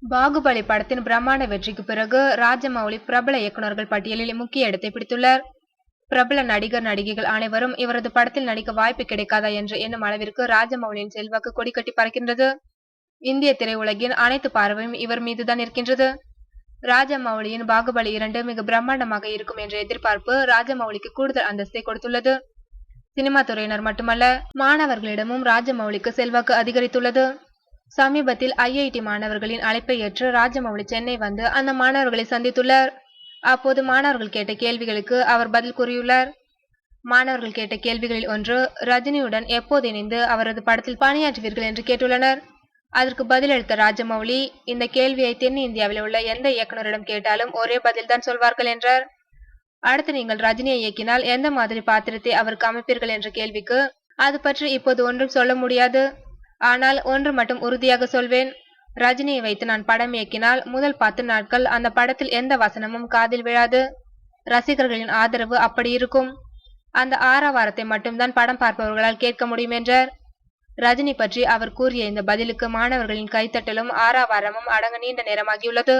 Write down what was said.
பாகுபலி படத்தின் பிரம்மாண்ட வெற்றிக்கு பிறகு ராஜமௌலி பிரபல இயக்குநர்கள் பட்டியலில் முக்கிய இடத்தை பிடித்துள்ளார். பிரபல நடிகர் நடிகைகள் அனைவரும் இவரது படத்தில் நடிக்க வாய்ப்பு கிடைக்காதா என்று எண்ணும் அளவிற்கு ராஜமௌலியின் செல்வாக்கு கொடிகட்டி பறக்கின்றது. இந்திய திரையுலகின் அனைத்து பார்வையும் இவர் மீதுதான் இருக்கின்றது. ராஜமௌலியின் பாகுபலி 2 மிக பிரம்மாண்டமாக இருக்கும் என்ற எதிர்பார்ப்பு ராஜமௌலிக்கு கூடுதல் அந்தஸ்தை கொடுத்துள்ளது. சினிமா துறையினர் மட்டுமல்ல, மாணவர்களிடமும் ராஜமௌலிக்கு செல்வாக்கு அதிகரித்துள்ளது. சமீபத்தில் ஐஐடி மாணவர்களின் அழைப்பை ஏற்று ராஜமௌலி சென்னை வந்து அந்த மாணவர்களை சந்தித்துள்ளார். அப்போது மாணவர்கள் கேட்ட கேள்விகளுக்கு அவர் பதில் கூறியுள்ளார். மாணவர்கள் கேட்ட கேள்விகளில் ஒன்று, ரஜினியுடன் எப்போது இணைந்து அவரது படத்தில் பணியாற்றுவீர்கள் என்று கேட்டுள்ளனர். அதற்கு பதிலளித்த ராஜமௌலி, இந்த கேள்வியை தென்னிந்தியாவில் உள்ள எந்த இயக்குநரிடம் கேட்டாலும் ஒரே பதில்தான் சொல்வார்கள் என்றார். அடுத்து நீங்கள் ரஜினியை இயக்கினால் எந்த மாதிரி பாத்திரத்தை அவருக்கு அமைப்பீர்கள் என்ற கேள்விக்கு, அது பற்றி இப்போது ஒன்றும் சொல்ல முடியாது. ஆனால் ஒன்று மட்டும் உறுதியாக சொல்வேன், ரஜினியை வைத்து நான் படம் இயக்கினால் முதல் 10 நாட்கள் அந்த படத்தில் எந்த வசனமும் காதில் விழாது. ரசிகர்களின் ஆதரவு அப்படி இருக்கும். அந்த ஆரவாரத்தை மட்டும்தான் படம் பார்ப்பவர்களால் கேட்க முடியும் என்றார். ரஜினி பற்றி அவர் கூறிய இந்த பதிலுக்கு மாணவர்களின் கைத்தட்டலும் ஆரவாரமும் அடங்க நீண்ட நேரமாகியுள்ளது.